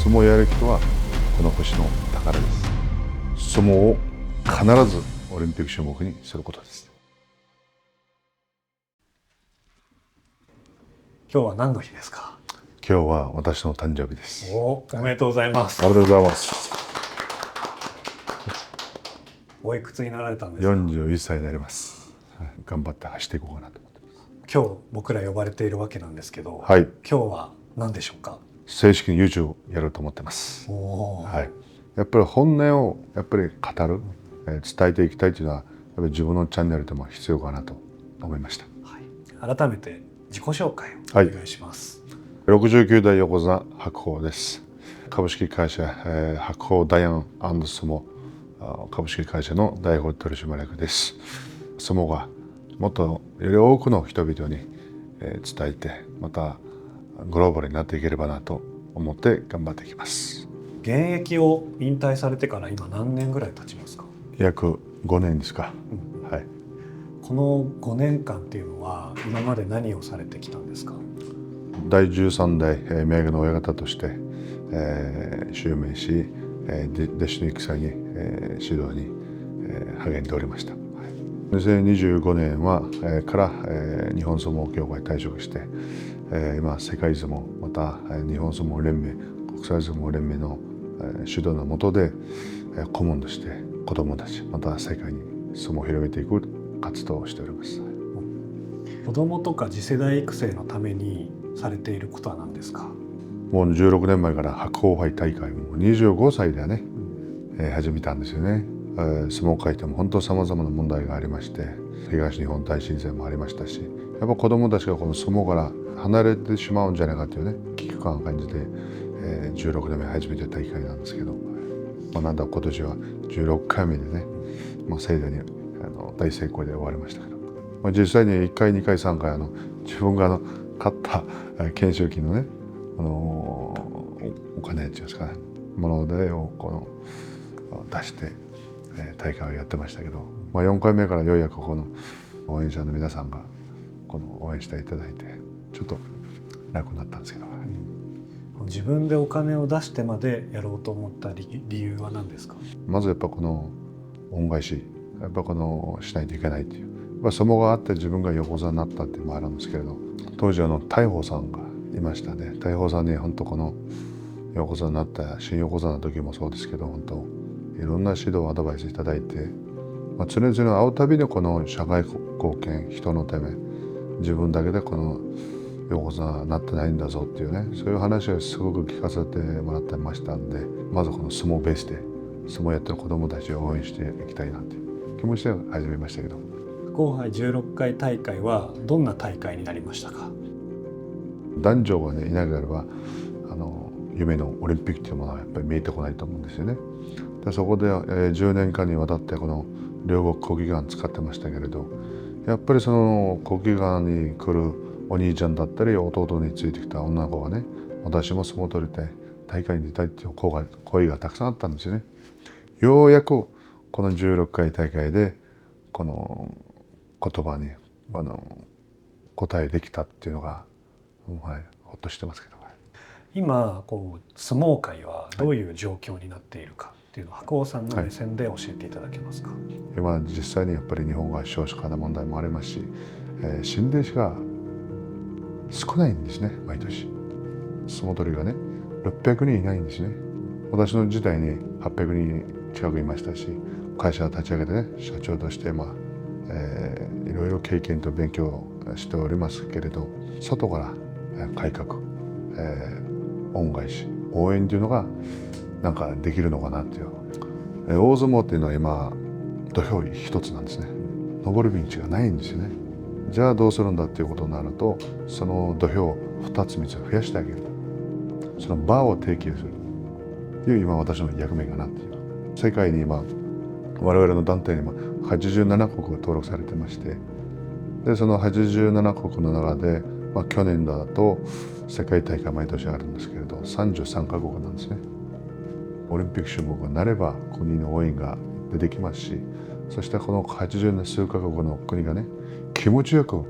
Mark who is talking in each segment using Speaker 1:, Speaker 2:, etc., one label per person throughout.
Speaker 1: 相撲をやる人はこの星の宝です。相撲を必ずオリンピック種目にすることです。
Speaker 2: 今日は何の日ですか？
Speaker 1: 今日は私の誕生日です。
Speaker 2: おめでとうございます。
Speaker 1: ありがとうございます。
Speaker 2: おいくつになられたんですか
Speaker 1: ？41歳になります。頑張って走っていこうかなと思ってます。
Speaker 2: 今日僕ら呼ばれているわけなんですけど、
Speaker 1: はい、
Speaker 2: 今日は何でしょうか？
Speaker 1: 正式に YouTube をやろうと思ってます。はい、やっぱり本音をやっぱり語る、伝えていきたいというのはやっぱり自分のチャンネルでも必要かなと思いました。
Speaker 2: はい、改めて自己紹介をお願いします。
Speaker 1: 69代横綱白鵬です。株式会社、白鵬ダイアン&相撲株式会社の代表取締役です。相撲がもっとより多くの人々に伝えて、またグローバルになっていければなと思って頑張っていきます。
Speaker 2: 現役を引退されてから今何年ぐらい経ちますか？
Speaker 1: 約5年ですか。はい。
Speaker 2: この5年間っていうのは今まで何をされてきたんですか？
Speaker 1: 第13代名具の親方として、襲名し、弟子の育成に、指導に、励んでおりました。2025年は、から、日本相撲協会退職して、今世界相撲また日本相撲連盟国際相撲連盟の、指導の下で、顧問として子どもたちまた世界に相撲を広めていく活動をしております。
Speaker 2: 子どもとか次世代育成のためにされていることは何ですか？
Speaker 1: もう16年前から白鵬杯大会も25歳でね、始めたんですよね。相撲界でも本当さまざまな問題がありまして、東日本大震災もありましたし、やっぱ子どもたちがこの相撲から離れてしまうんじゃないかというね危機感を感じて、16年目初めて大会なんですけど、なんだ今年は16回目でね、盛大に大成功で終わりましたけど、実際に1回2回3回自分が買った研修金のねお金っていうんですかねものでを出して大会をやってましたけど、4回目からようやくこの応援者の皆さんが応援していただいてちょっと楽になったんですけど、
Speaker 2: 自分でお金を出してまでやろうと思った理由は何ですか？
Speaker 1: まずやっぱこの恩返しやっぱしないといけないという、相撲があって自分が横綱になったっていうのもあるんですけれど、当時大鵬さんがいましたね。大鵬さんに本当この横綱になった新横綱の時もそうですけど、本当いろんな指導アドバイスいただいて、常々会うたびにこの社会貢献人のため自分だけでこの横綱になってないんだぞっていうね、そういう話をすごく聞かせてもらってましたんで、まずこの相撲ベースで相撲やってる子どもたちを応援していきたいなっていう気持ちで始めましたけど。
Speaker 2: 白鵬杯16回大会はどんな大会になりましたか？
Speaker 1: 男女がねいなければ夢のオリンピックというものはやっぱり見えてこないと思うんですよね。でそこで、10年間にわたってこの両国国技館使ってましたけれど、やっぱりその国技館に来るお兄ちゃんだったり弟についてきた女の子がね、私も相撲を取りたい大会に出たいっていう声がたくさんあったんですよね。ようやくこの16回大会でこの言葉に答えできたっていうのが、はい、ほっとしてますけど。
Speaker 2: 今相撲界はどういう状況になっているかっていうのを白鵬さんの目線で教えていただけますか？
Speaker 1: 今実際にやっぱり日本が少子化の問題もありますし、新弟子が少ないんですね。毎年相撲取りがね600人いないんですね。私の時代に800人近くいましたし、会社を立ち上げてね社長としていろいろ経験と勉強しておりますけれど、外から改革、恩返し応援というのがなんかできるのかなっていう。大相撲っていうのは今土俵一つなんですね。登る道がないんですよね。じゃあどうするんだっていうことになると、その土俵を2つ3つ増やしてあげる、その場を提供するという今私の役目かなっていう。世界に今我々の団体にも87国が登録されてまして、でその87国の中で、去年だと世界大会毎年あるんですけれど33カ国なんですね。オリンピック種目になれば国の応援が出てきますし、そしてこの80数カ国の国がね気持ちよく、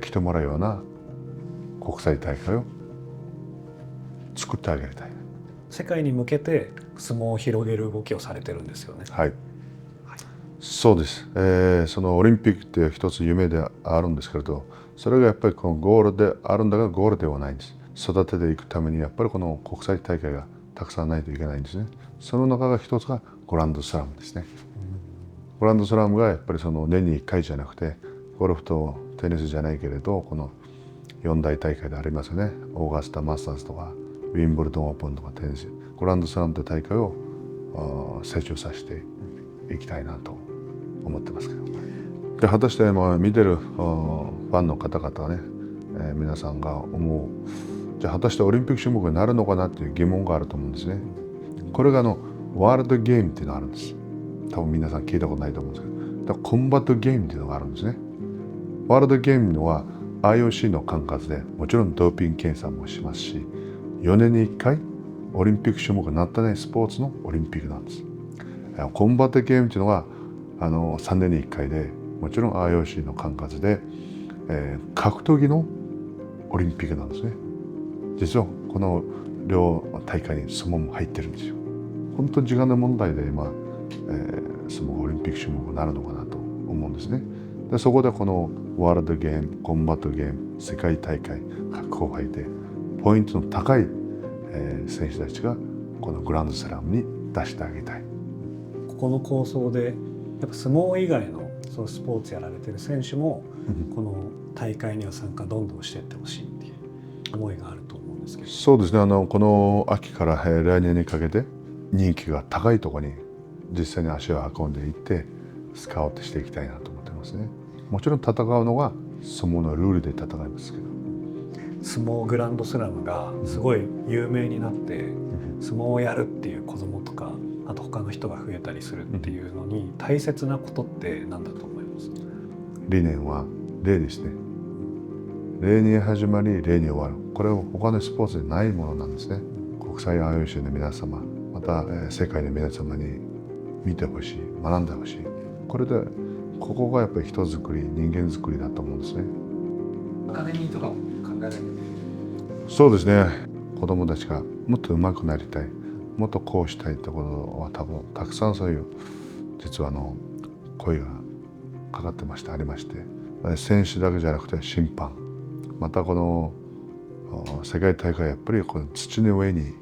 Speaker 1: 来てもらうような国際大会を作ってあげたい。
Speaker 2: 世界に向けて相撲を広げる動きをされてるんですよね。
Speaker 1: はい、そうです。そのオリンピックっていう一つ夢であるんですけれど、それがやっぱりこのゴールであるんだがゴールではないんです。育てていくためにやっぱりこの国際大会がたくさんないといけないんですね。その中が一つがグランドスラムですね。グランドスラムがやっぱりその年に1回じゃなくて、ゴルフとテニスじゃないけれど、この4大大会でありますよね。オーガスタマスターズとかウィンブルドンオープンとかテニス、グランドスラムという大会を成長させていきたいなと思ってますけど。で果たして見てるファンの方々はね、皆さんが思う、じゃあ果たしてオリンピック種目になるのかなっていう疑問があると思うんですね。これがワールドゲームっていうのがあるんです。多分皆さん聞いたことないと思うんですけど、だからコンバットゲームっていうのがあるんですね。ワールドゲームのは IOC の管轄でもちろんドーピング検査もしますし、4年に1回オリンピック種目になってないスポーツのオリンピックなんです。コンバットゲームっていうのは3年に1回でもちろん IOC の管轄で、格闘技のオリンピックなんですね。実はこの両大会に相撲も入ってるんですよ。本当に時間の問題で今、相撲がオリンピック種目になるのかなと思うんですね。でそこでこのワールドゲーム、コンバットゲーム、世界大会各方杯でポイントの高い、選手たちがこのグランドスラムに出してあげたい。
Speaker 2: ここの構想でやっぱ相撲以外のそのスポーツやられてる選手もこの大会には参加どんどんしていってほしいっていう思いがあると思うんですけど。
Speaker 1: そうですね。この秋から、来年にかけて人気が高いところに実際に足を運んでいってスカウトしていきたいなと思ってますね。もちろん戦うのは相撲のルールで戦いますけど、
Speaker 2: 相撲グランドスラムがすごい有名になって相撲をやるっていう子供とかあと他の人が増えたりするっていうのに大切なことって何だと思います？
Speaker 1: 理念は礼ですね。礼に始まり礼に終わる。これは他のスポーツでないものなんですね。国際 IOC の皆様、また世界の皆様に見てほしい、学んでほしい。これでここがやっぱり人づくり、人間づくりだと思うんですね。
Speaker 2: アカデミーとかも考えられる？
Speaker 1: そうですね。子供たちがもっと上手くなりたい、もっとこうしたいってことは多分たくさんそういう実は声がかかってましてありまして、選手だけじゃなくて審判、またこの世界大会やっぱりこの土の上に、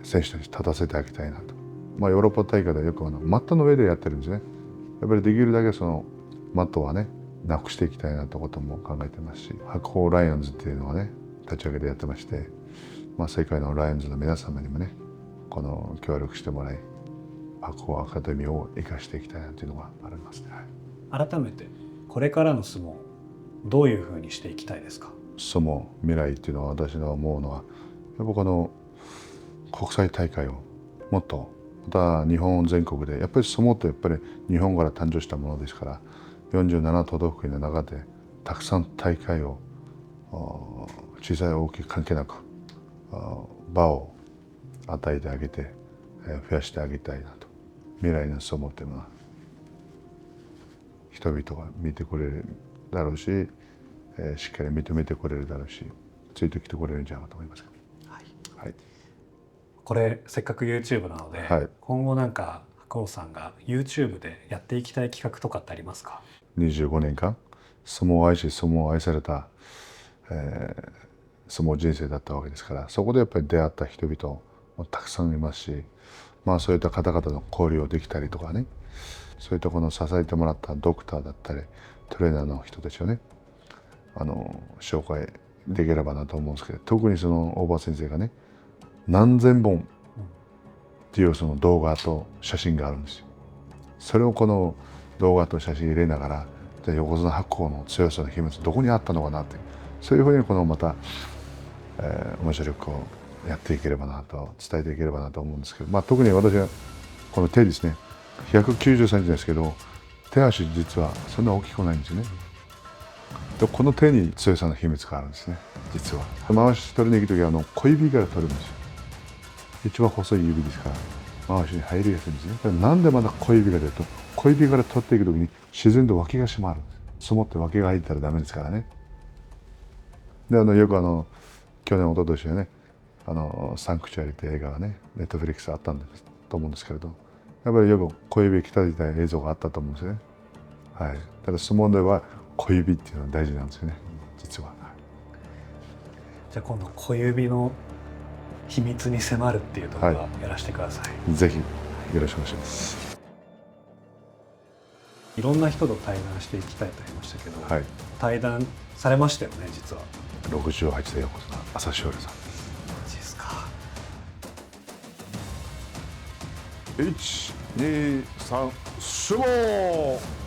Speaker 1: 選手たち立たせてあげたいなと。ヨーロッパ大会ではよくマットの上でやってるんですね。やっぱりできるだけそのマットはねなくしていきたいなということも考えてますし、白鵬ライオンズっていうのはね立ち上げてやってまして、世界のライオンズの皆様にもねこの協力してもらい、白鵬アカデミーを生かしていきたいなというのがありますね。はい、
Speaker 2: 改めてこれからの相撲どういうふうにしていきたいですか？
Speaker 1: 相撲未来っていうのは私が思うのはやっぱこの国際大会をもっとまた日本全国でやっぱり相撲ってやっぱり日本から誕生したものですから、47都道府県の中でたくさん大会を小さい大きい関係なく場を与えてあげて増やしてあげたいなと。未来の相撲っていうのは人々が見てくれるだろうし、しっかり認めてくれるだろうし、ついてきてくれるんじゃないかと思います。
Speaker 2: はい
Speaker 1: はい、
Speaker 2: これせっかく YouTube なので、
Speaker 1: はい、
Speaker 2: 今後なんか白鵬さんが YouTube でやっていきたい企画とかってありますか
Speaker 1: ？25年間相撲を愛し相撲を愛された、相撲人生だったわけですから、そこでやっぱり出会った人々もたくさんいますし、そういった方々の交流をできたりとかね、そういったこの支えてもらったドクターだったりトレーナーの人たちをね紹介できればなと思うんですけど、特にその大場先生がね何千本っていうその動画と写真があるんですよ。それをこの動画と写真入れながら、じゃあ横綱白鵬の強さの秘密どこにあったのかなって、そういうふうにこのまた、面白くやっていければなと伝えていければなと思うんですけど、特に私はこの手ですね、193センチですけど手足実はそんな大きくないんですよね。でこの手に強さの秘密があるんですね。実は回し取りに行く時は小指から取るんですよ。一番細い指ですから回しに入りやすいんですね。なんでまだ小指が出ると、小指から取っていく時に自然と脇が締まるんです。相撲って脇が入ったらダメですからね。でよく去年一昨年はねサンクチュアリって映画がねネットフリックスあったんですと思うんですけれど、やっぱりよく小指鍛えた映像があったと思うんですよね。はい、ただ相撲では小指っていうのは大事なんですよね、実は。
Speaker 2: じゃあ今度小指の秘密に迫るっていうところはやらせてください。
Speaker 1: ぜひよろしくお願いします。
Speaker 2: いろんな人と対談していきたいと言いましたけど、
Speaker 1: はい、
Speaker 2: 対談されましたよね実は。
Speaker 1: 68で横綱朝青龍さんです。
Speaker 2: マジですか。
Speaker 1: 1、2、3、相撲。